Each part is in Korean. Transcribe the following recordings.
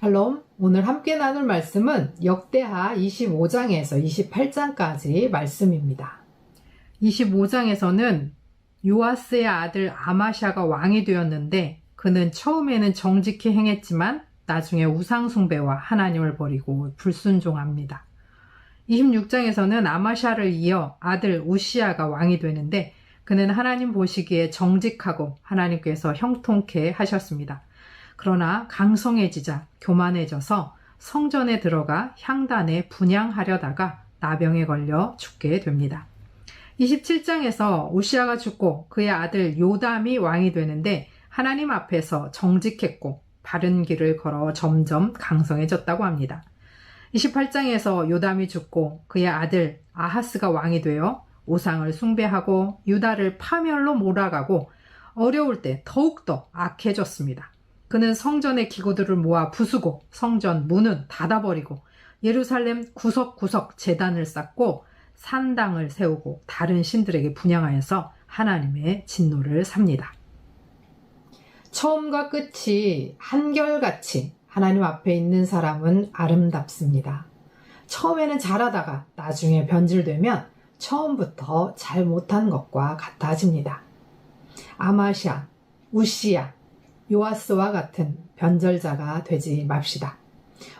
샬롬, 오늘 함께 나눌 말씀은 역대하 25장에서 28장까지 말씀입니다. 25장에서는 요아스의 아들 아마샤가 왕이 되었는데 그는 처음에는 정직히 행했지만 나중에 우상숭배와 하나님을 버리고 불순종합니다. 26장에서는 아마샤를 이어 아들 우시야가 왕이 되는데 그는 하나님 보시기에 정직하고 하나님께서 형통케 하셨습니다. 그러나 강성해지자 교만해져서 성전에 들어가 향단에 분향하려다가 나병에 걸려 죽게 됩니다. 27장에서 우시야가 죽고 그의 아들 요담이 왕이 되는데 하나님 앞에서 정직했고 바른 길을 걸어 점점 강성해졌다고 합니다. 28장에서 요담이 죽고 그의 아들 아하스가 왕이 되어 우상을 숭배하고 유다를 파멸로 몰아가고 어려울 때 더욱더 악해졌습니다. 그는 성전의 기구들을 모아 부수고 성전 문은 닫아버리고 예루살렘 구석구석 제단을 쌓고 산당을 세우고 다른 신들에게 분향하여서 하나님의 진노를 삽니다. 처음과 끝이 한결같이 하나님 앞에 있는 사람은 아름답습니다. 처음에는 잘하다가 나중에 변질되면 처음부터 잘 못한 것과 같아집니다. 아마샤, 우시야, 요아스와 같은 변절자가 되지 맙시다.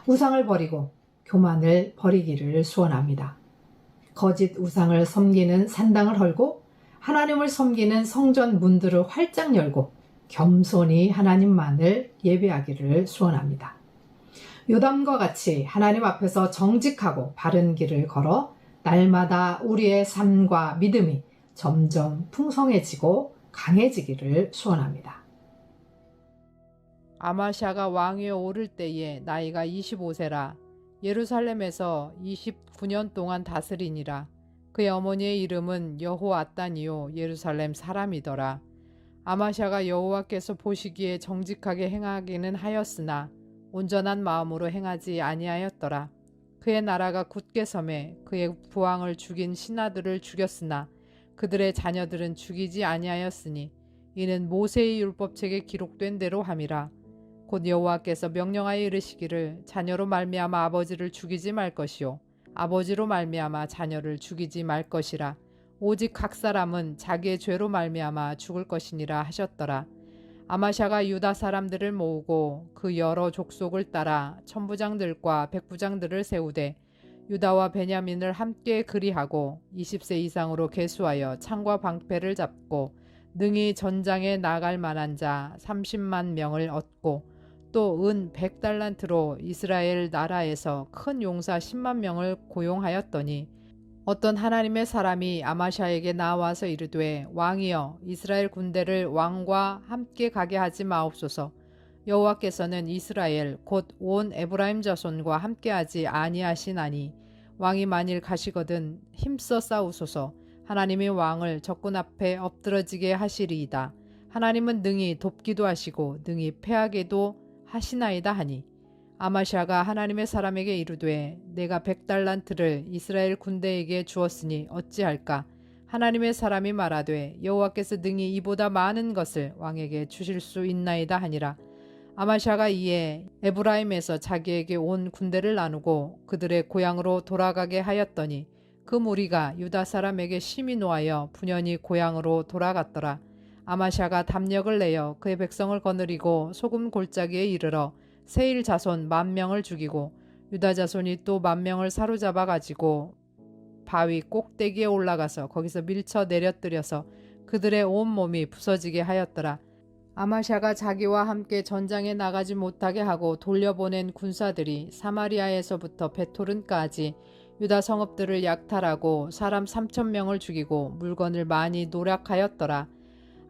우상을 버리고 교만을 버리기를 소원합니다. 거짓 우상을 섬기는 산당을 헐고 하나님을 섬기는 성전 문들을 활짝 열고 겸손히 하나님만을 예배하기를 소원합니다. 요담과 같이 하나님 앞에서 정직하고 바른 길을 걸어 날마다 우리의 삶과 믿음이 점점 풍성해지고 강해지기를 소원합니다. 아마샤가 왕위에 오를 때에 나이가 25세라 예루살렘에서 29년 동안 다스리니라. 그의 어머니의 이름은 여호앗단이요 예루살렘 사람이더라. 아마샤가 여호와께서 보시기에 정직하게 행하기는 하였으나 온전한 마음으로 행하지 아니하였더라. 그의 나라가 굳게 섬에 그의 부왕을 죽인 신하들을 죽였으나 그들의 자녀들은 죽이지 아니하였으니 이는 모세의 율법책에 기록된 대로 함이라. 곧 여호와께서 명령하여 이르시기를 자녀로 말미암아 아버지를 죽이지 말 것이요 아버지로 말미암아 자녀를 죽이지 말 것이라. 오직 각 사람은 자기의 죄로 말미암아 죽을 것이니라 하셨더라. 아마샤가 유다 사람들을 모으고 그 여러 족속을 따라 천부장들과 백부장들을 세우되 유다와 베냐민을 함께 그리하고 20세 이상으로 계수하여 창과 방패를 잡고 능히 전장에 나갈 만한 자 30만 명을 얻고 또 은 100달란트로 이스라엘 나라에서 큰 용사 10만 명을 고용하였더니 어떤 하나님의 사람이 아마샤에게 나와서 이르되 왕이여 이스라엘 군대를 왕과 함께 가게 하지 마옵소서. 여호와께서는 이스라엘 곧 온 에브라임 자손과 함께하지 아니하시나니 왕이 만일 가시거든 힘써 싸우소서. 하나님이 왕을 적군 앞에 엎드러지게 하시리이다. 하나님은 능히 돕기도 하시고 능히 패하게도 하시나이다 하니 아마샤가 하나님의 사람에게 이르되 내가 100달란트를 이스라엘 군대에게 주었으니 어찌할까? 하나님의 사람이 말하되 여호와께서 능히 이보다 많은 것을 왕에게 주실 수 있나이다 하니라. 아마샤가 이에 에브라임에서 자기에게 온 군대를 나누고 그들의 고향으로 돌아가게 하였더니 그 무리가 유다 사람에게 심히 노하여 분연히 고향으로 돌아갔더라. 아마샤가 담력을 내어 그의 백성을 거느리고 소금 골짜기에 이르러 세일 자손 10,000명을 죽이고 유다 자손이 또 10,000명을 사로잡아 가지고 바위 꼭대기에 올라가서 거기서 밀쳐 내려뜨려서 그들의 온 몸이 부서지게 하였더라. 아마샤가 자기와 함께 전장에 나가지 못하게 하고 돌려보낸 군사들이 사마리아에서부터 베토른까지 유다 성읍들을 약탈하고 사람 3,000명을 죽이고 물건을 많이 노략하였더라.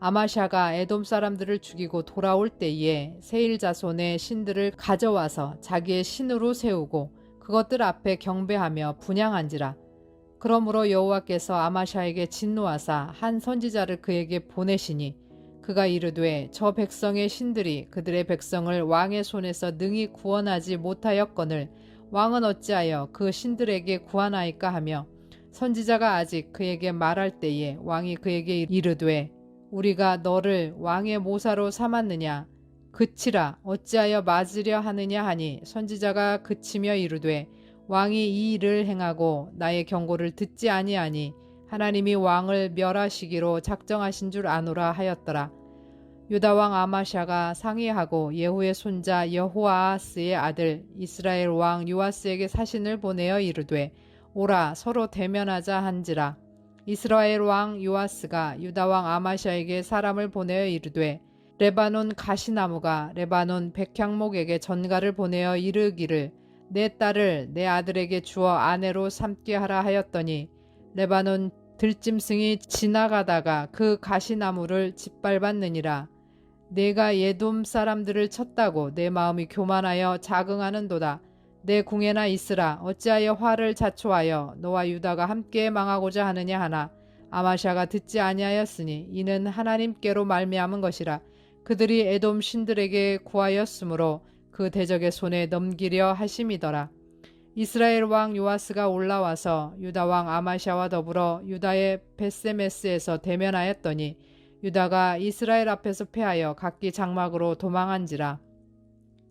아마샤가 에돔 사람들을 죽이고 돌아올 때에 세일 자손의 신들을 가져와서 자기의 신으로 세우고 그것들 앞에 경배하며 분향한지라. 그러므로 여호와께서 아마샤에게 진노하사 한 선지자를 그에게 보내시니 그가 이르되 저 백성의 신들이 그들의 백성을 왕의 손에서 능히 구원하지 못하였거늘 왕은 어찌하여 그 신들에게 구하나이까 하며 선지자가 아직 그에게 말할 때에 왕이 그에게 이르되 우리가 너를 왕의 모사로 삼았느냐 그치라 어찌하여 맞으려 하느냐 하니 선지자가 그치며 이르되 왕이 이 일을 행하고 나의 경고를 듣지 아니하니 하나님이 왕을 멸하시기로 작정하신 줄 아노라 하였더라. 유다 왕 아마샤가 상의하고 예후의 손자 여호아하스의 아들 이스라엘 왕 요아스에게 사신을 보내어 이르되 오라 서로 대면하자 한지라. 이스라엘 왕 요아스가 유다 왕 아마샤에게 사람을 보내어 이르되 레바논 가시나무가 레바논 백향목에게 전가를 보내어 이르기를 내 딸을 내 아들에게 주어 아내로 삼게 하라 하였더니 레바논 들짐승이 지나가다가 그 가시나무를 짓밟았느니라. 내가 예돔 사람들을 쳤다고 내 마음이 교만하여 자긍하는도다. 내 궁에나 있으라. 어찌하여 화를 자초하여 너와 유다가 함께 망하고자 하느냐 하나 아마샤가 듣지 아니하였으니 이는 하나님께로 말미암은 것이라. 그들이 에돔 신들에게 구하였으므로 그 대적의 손에 넘기려 하심이더라. 이스라엘 왕 요아스가 올라와서 유다 왕 아마샤와 더불어 유다의 벳세메스에서 대면하였더니 유다가 이스라엘 앞에서 패하여 각기 장막으로 도망한지라.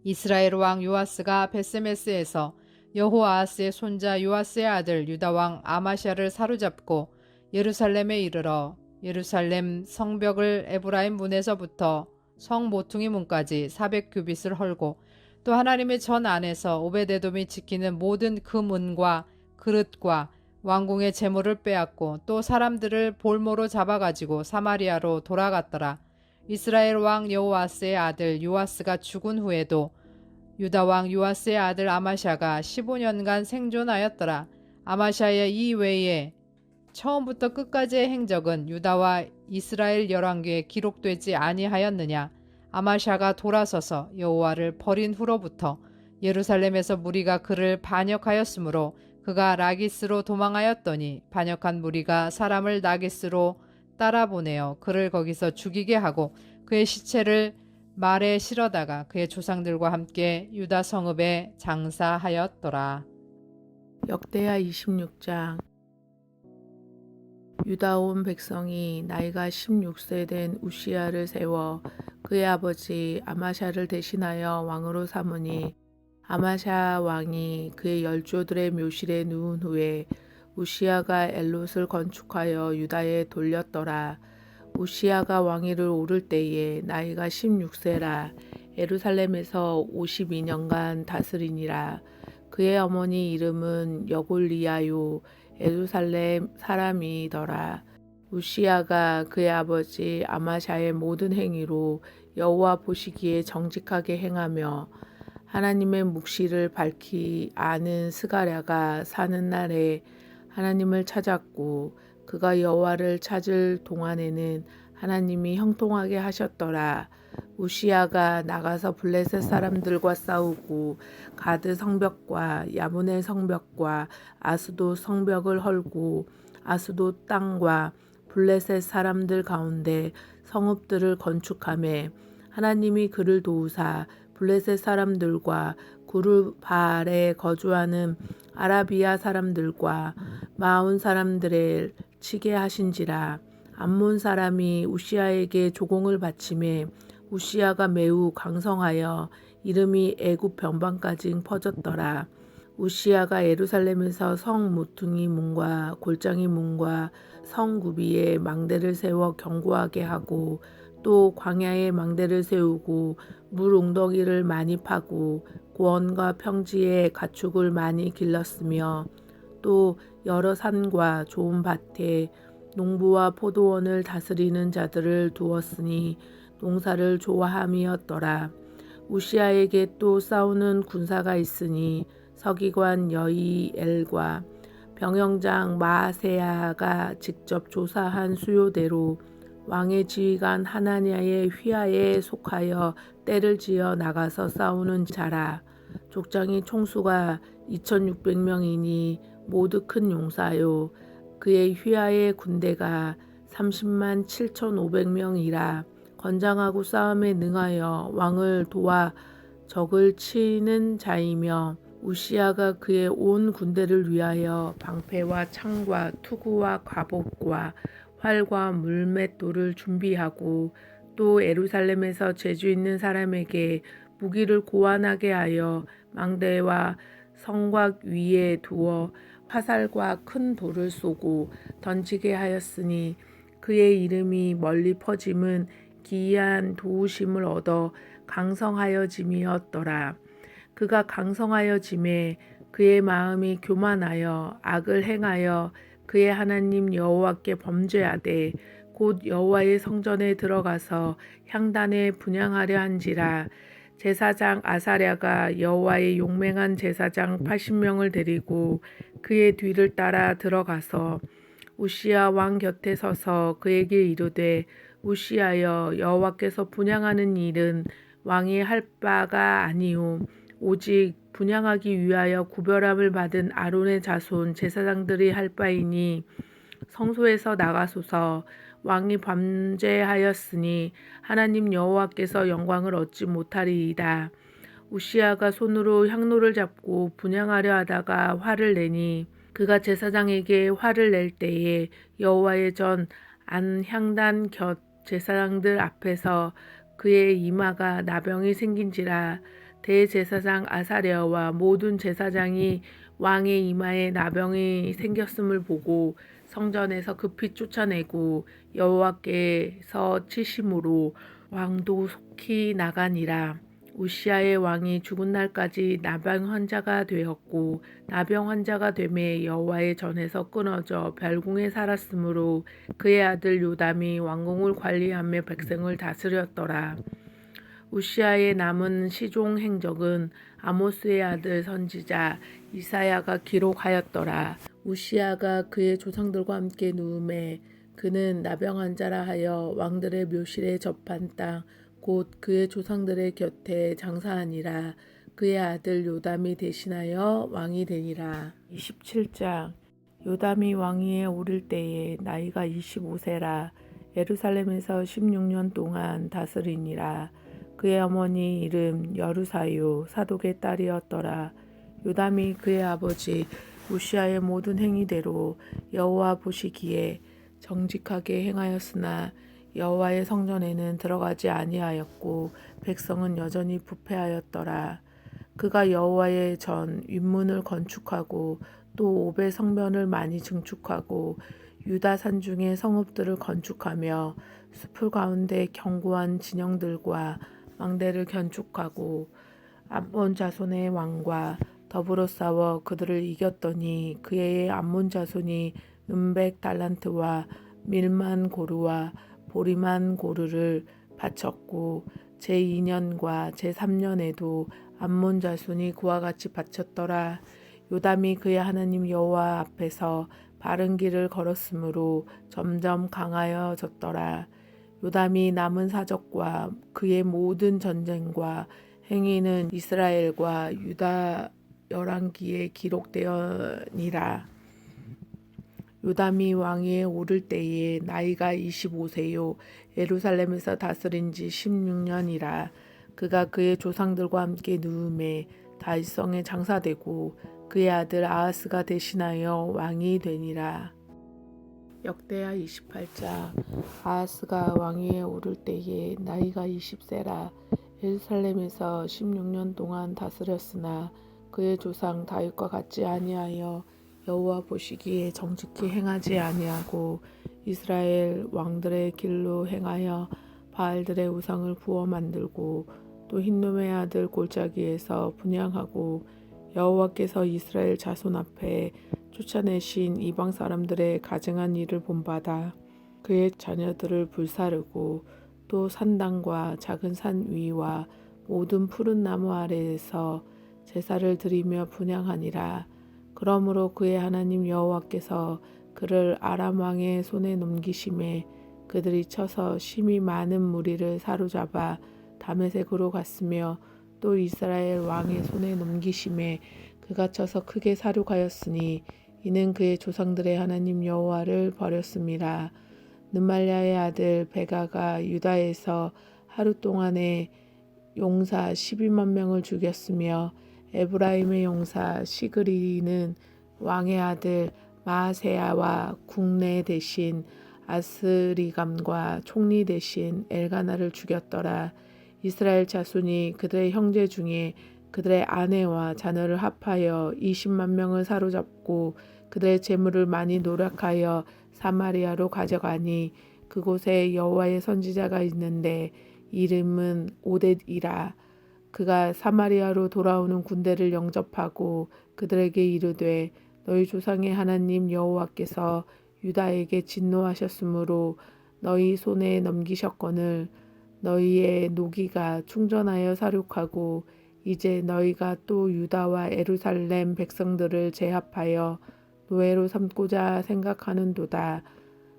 이스라엘 왕 요아스가 벳세메스에서 여호아하스의 손자 요아스의 아들 유다 왕 아마샤를 사로잡고 예루살렘에 이르러 예루살렘 성벽을 에브라임 문에서부터 성 모퉁이 문까지 400규빗을 헐고 또 하나님의 전 안에서 오베데돔이 지키는 모든 그 문과 그릇과 왕궁의 재물을 빼앗고 또 사람들을 볼모로 잡아가지고 사마리아로 돌아갔더라. 이스라엘 왕 여호아스의 아들 요아스가 죽은 후에도 유다 왕 요아스의 아들 아마샤가 15년간 생존하였더라. 아마샤의 이 외에 처음부터 끝까지의 행적은 유다와 이스라엘 열왕기에 기록되지 아니하였느냐. 아마샤가 돌아서서 여호와를 버린 후로부터 예루살렘에서 무리가 그를 반역하였으므로 그가 라기스로 도망하였더니 반역한 무리가 사람을 라기스로 따라보내어 그를 거기서 죽이게 하고 그의 시체를 말에 실어다가 그의 조상들과 함께 유다 성읍에 장사하였더라. 역대하 26장. 유다 온 백성이 나이가 16세 된 우시야를 세워 그의 아버지 아마샤를 대신하여 왕으로 삼으니 아마샤 왕이 그의 열조들의 묘실에 누운 후에 우시야가 엘롯을 건축하여 유다에 돌렸더라. 우시야가 왕위를 오를 때에 나이가 16세라 예루살렘에서 52년간 다스리니라. 그의 어머니 이름은 여골리아요 예루살렘 사람이더라. 우시야가 그의 아버지 아마샤의 모든 행위로 여호와 보시기에 정직하게 행하며 하나님의 묵시를 밝히 아는 스가랴가 사는 날에 하나님을 찾았고 그가 여호와를 찾을 동안에는 하나님이 형통하게 하셨더라. 우시야가 나가서 블레셋 사람들과 싸우고 가드 성벽과 야문의 성벽과 아스도 성벽을 헐고 아스도 땅과 블레셋 사람들 가운데 성읍들을 건축하매 하나님이 그를 도우사 블레셋 사람들과 구르바알에 거주하는 아라비아 사람들과 마온 사람들을 치게 하신지라. 암몬 사람이 우시야에게 조공을 바치매 우시야가 매우 강성하여 이름이 애굽 변방까지 퍼졌더라. 우시야가 예루살렘에서 성 모퉁이 문과 골짜기 문과 성 구비에 망대를 세워 견고하게 하고 또 광야에 망대를 세우고 물 웅덩이를 많이 파고 고원과 평지에 가축을 많이 길렀으며 또 여러 산과 좋은 밭에 농부와 포도원을 다스리는 자들을 두었으니 농사를 좋아함이었더라. 우시야에게 또 싸우는 군사가 있으니 서기관 여이엘과 병영장 마아세야가 직접 조사한 수요대로 왕의 지휘관 하나냐의 휘하에 속하여 떼를 지어 나가서 싸우는 자라. 족장이 총수가 2600명이니 모두 큰 용사요. 그의 휘하의 군대가 30만 7500명이라. 건장하고 싸움에 능하여 왕을 도와 적을 치는 자이며 우시야가 그의 온 군대를 위하여 방패와 창과 투구와 갑옷과 활과 물맷돌을 준비하고 또 예루살렘에서 재주 있는 사람에게 무기를 고안하게 하여 망대와 성곽 위에 두어 화살과 큰 돌을 쏘고 던지게 하였으니 그의 이름이 멀리 퍼짐은 기이한 도우심을 얻어 강성하여짐이었더라. 그가 강성하여짐에 그의 마음이 교만하여 악을 행하여 그의 하나님 여호와께 범죄하되 곧 여호와의 성전에 들어가서 향단에 분향하려 한지라. 제사장 아사랴가 여호와의 용맹한 제사장 80명을 데리고 그의 뒤를 따라 들어가서 우시야 왕 곁에 서서 그에게 이르되 우시야여, 여호와께서 분향하는 일은 왕이 할 바가 아니오 오직 분향하기 위하여 구별함을 받은 아론의 자손 제사장들이 할 바이니 성소에서 나가소서. 왕이 범죄하였으니 하나님 여호와께서 영광을 얻지 못하리이다. 우시야가 손으로 향로를 잡고 분향하려 하다가 화를 내니 그가 제사장에게 화를 낼 때에 여호와의 전 안 향단 곁 제사장들 앞에서 그의 이마가 나병이 생긴지라. 대제사장 아사랴와 모든 제사장이 왕의 이마에 나병이 생겼음을 보고 성전에서 급히 쫓아내고 여호와께서 치심으로 왕도 속히 나가니라. 우시야의 왕이 죽은 날까지 나병 환자가 되었고 나병 환자가 되매 여호와의 전에서 끊어져 별궁에 살았으므로 그의 아들 요담이 왕궁을 관리하며 백성을 다스렸더라. 우시야의 남은 시종 행적은 아모스의 아들 선지자 이사야가 기록하였더라. 우시야가 그의 조상들과 함께 누움에 그는 나병 환자라 하여 왕들의 묘실에 접한 땅 곧 그의 조상들의 곁에 장사하니라. 그의 아들 요담이 대신하여 왕이 되니라. 27장. 요담이 왕위에 오를 때에 나이가 25세라. 예루살렘에서 16년 동안 다스리니라. 그의 어머니 이름 여루사요 사독의 딸이었더라. 요담이 그의 아버지 우시야의 모든 행위대로 여호와 보시기에 정직하게 행하였으나 여호와의 성전에는 들어가지 아니하였고 백성은 여전히 부패하였더라. 그가 여호와의 전 윗문을 건축하고 또 옵의 성면을 많이 증축하고 유다 산중의 성읍들을 건축하며 숲을 가운데 견고한 진영들과 망대를 건축하고 암몬 자손의 왕과 더불어 싸워 그들을 이겼더니 그의 암몬 자손이 은백 달란트와 밀만 고르와 보리만 고르를 바쳤고 제2년과 제3년에도 암몬 자손이 그와 같이 바쳤더라. 요담이 그의 하나님 여호와 앞에서 바른 길을 걸었으므로 점점 강하여졌더라. 요담이 남은 사적과 그의 모든 전쟁과 행위는 이스라엘과 유다 열왕기에 기록되었니라. 요담이 왕위에 오를 때에 나이가 25세요 예루살렘에서 다스린 지 16년이라. 그가 그의 조상들과 함께 누움에 다윗성에 장사되고 그의 아들 아하스가 대신하여 왕이 되니라. 역대하 28장. 아하스가 왕위에 오를 때에 나이가 20세라. 예루살렘에서 16년 동안 다스렸으나 그의 조상 다윗과 같지 아니하여 여호와 보시기에 정직히 행하지 아니하고 이스라엘 왕들의 길로 행하여 바알들의 우상을 부어 만들고 또 흰놈의 아들 골짜기에서 분향하고 여호와께서 이스라엘 자손 앞에 쫓아내신 이방 사람들의 가증한 일을 본받아 그의 자녀들을 불사르고 또 산당과 작은 산 위와 모든 푸른 나무 아래에서 제사를 드리며 분향하니라. 그러므로 그의 하나님 여호와께서 그를 아람 왕의 손에 넘기심에 그들이 쳐서 심히 많은 무리를 사로잡아 다메섹으로 갔으며 또 이스라엘 왕의 손에 넘기심에 그가 쳐서 크게 사륙하였으니 이는 그의 조상들의 하나님 여호와를 버렸음이라. 느말랴의 아들 베가가 유다에서 하루 동안에 용사 12만 명을 죽였으며 에브라임의 용사 시그리는 왕의 아들 마아세야와 국내 대신 아스리감과 총리 대신 엘가나를 죽였더라. 이스라엘 자손이 그들의 형제 중에 그들의 아내와 자녀를 합하여 20만 명을 사로잡고 그들의 재물을 많이 노력하여 사마리아로 가져가니 그곳에 여호와의 선지자가 있는데 이름은 오뎃이라. 그가 사마리아로 돌아오는 군대를 영접하고 그들에게 이르되 너희 조상의 하나님 여호와께서 유다에게 진노하셨으므로 너희 손에 넘기셨거늘 너희의 노기가 충전하여 사륙하고 이제 너희가 또 유다와 예루살렘 백성들을 제압하여 노예로 삼고자 생각하는도다.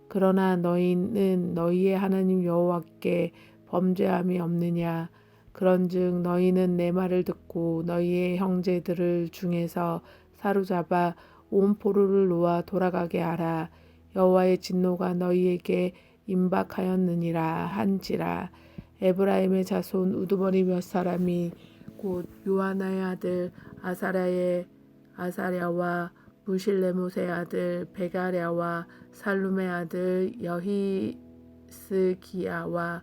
그러나 너희는 너희의 하나님 여호와께 범죄함이 없느냐. 그런즉 너희는 내 말을 듣고 너희의 형제들을 중에서 사로잡아 온 포로를 놓아 돌아가게 하라. 여호와의 진노가 너희에게 임박하였느니라 한지라. 에브라임의 자손 우두머리 몇 사람이 곧 요하나의 아들 아사랴와 무실레못의 아들 베가랴와 살룸의 아들 여히스기야와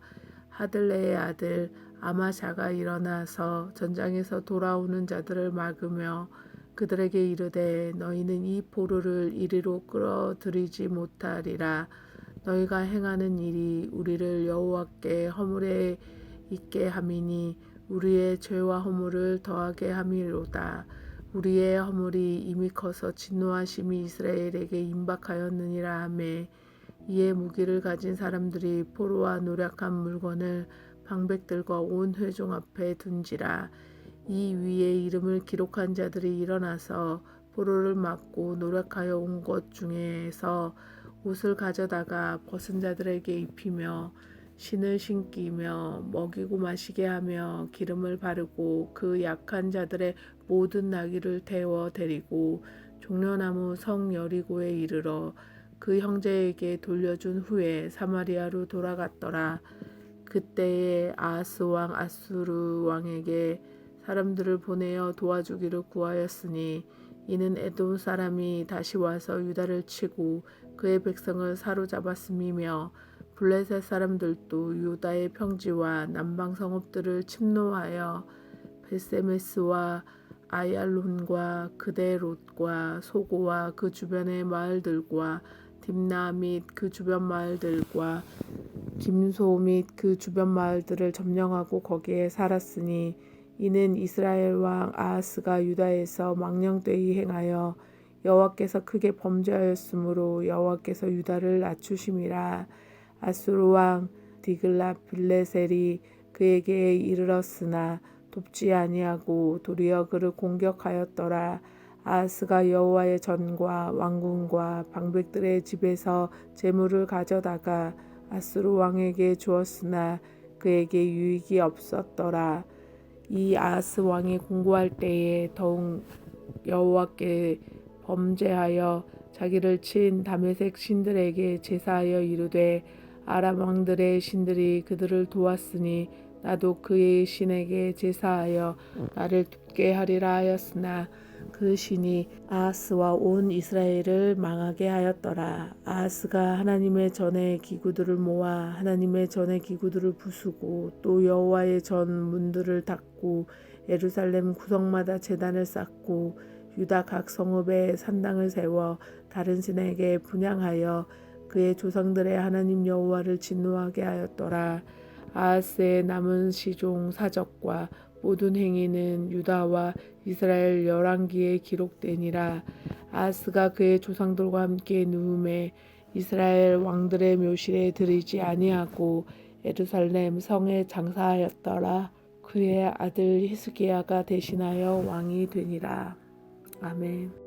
하들레의 아들 아마샤가 일어나서 전장에서 돌아오는 자들을 막으며 그들에게 이르되 너희는 이 포로를 이리로 끌어들이지 못하리라. 너희가 행하는 일이 우리를 여호와께 허물에 있게 함이니 우리의 죄와 허물을 더하게 함이로다. 우리의 허물이 이미 커서 진노하심이 이스라엘에게 임박하였느니라 하매 이에 무기를 가진 사람들이 포로와 노략한 물건을 방백들과 온 회중 앞에 둔지라. 이 위에 이름을 기록한 자들이 일어나서 포로를 막고 노력하여 온 것 중에서 옷을 가져다가 벗은 자들에게 입히며 신을 신기며 먹이고 마시게 하며 기름을 바르고 그 약한 자들의 모든 나귀를 태워 데리고 종려나무 성 여리고에 이르러 그 형제에게 돌려준 후에 사마리아로 돌아갔더라. 그때에 아하스 왕 아수르 왕에게 사람들을 보내어 도와주기를 구하였으니 이는 에돔 사람이 다시 와서 유다를 치고 그의 백성을 사로잡았음이며 블레셋 사람들도 유다의 평지와 남방 성읍들을 침노하여 벳세메스와 아얄론과 그데롯과 소고와 그 주변의 마을들과 딥나 및 그 주변 마을들과 김소 및 그 주변 마을들을 점령하고 거기에 살았으니 이는 이스라엘 왕 아하스가 유다에서 망령되이 행하여 여호와께서 크게 범죄하였으므로 여호와께서 유다를 낮추심이라. 아수르 왕 디글랏빌레셀이 그에게 이르렀으나 돕지 아니하고 도리어 그를 공격하였더라. 아하스가 여호와의 전과 왕궁과 방백들의 집에서 재물을 가져다가 아수르 왕에게 주었으나 그에게 유익이 없었더라. 이 아하스 왕이 공고할 때에 더욱 여호와께 범죄하여 자기를 친 다메섹 신들에게 제사하여 이르되 아람 왕들의 신들이 그들을 도왔으니 나도 그의 신에게 제사하여 나를 돕게 하리라 하였으나 그 신이 아하스와 온 이스라엘을 망하게 하였더라. 아하스가 하나님의 전의 기구들을 모아 하나님의 전의 기구들을 부수고 또 여호와의 전 문들을 닫고 예루살렘 구석마다 제단을 쌓고 유다 각 성읍에 산당을 세워 다른 신에게 분향하여 그의 조상들의 하나님 여호와를 진노하게 하였더라. 아하스의 남은 시종 사적과 모든 행위는 유다와 이스라엘 열왕기에 기록되니라. 아하스가 그의 조상들과 함께 누움에 이스라엘 왕들의 묘실에 들이지 아니하고 예루살렘 성에 장사하였더라. 그의 아들 히스기야가 대신하여 왕이 되니라. 아멘.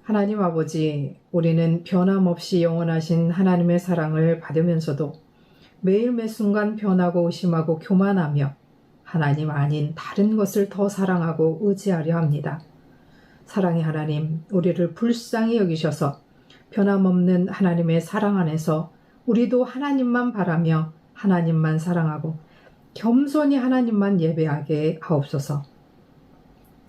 하나님 아버지, 우리는 변함없이 영원하신 하나님의 사랑을 받으면서도 매일 매 순간 변하고 의심하고 교만하며 하나님 아닌 다른 것을 더 사랑하고 의지하려 합니다. 사랑의 하나님, 우리를 불쌍히 여기셔서 변함없는 하나님의 사랑 안에서 우리도 하나님만 바라며 하나님만 사랑하고 겸손히 하나님만 예배하게 하옵소서.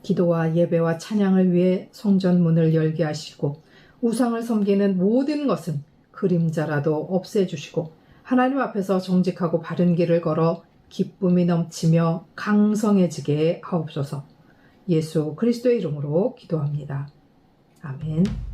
기도와 예배와 찬양을 위해 성전 문을 열게 하시고 우상을 섬기는 모든 것은 그림자라도 없애주시고 하나님 앞에서 정직하고 바른 길을 걸어 기쁨이 넘치며 강성해지게 하옵소서. 예수 그리스도의 이름으로 기도합니다. 아멘.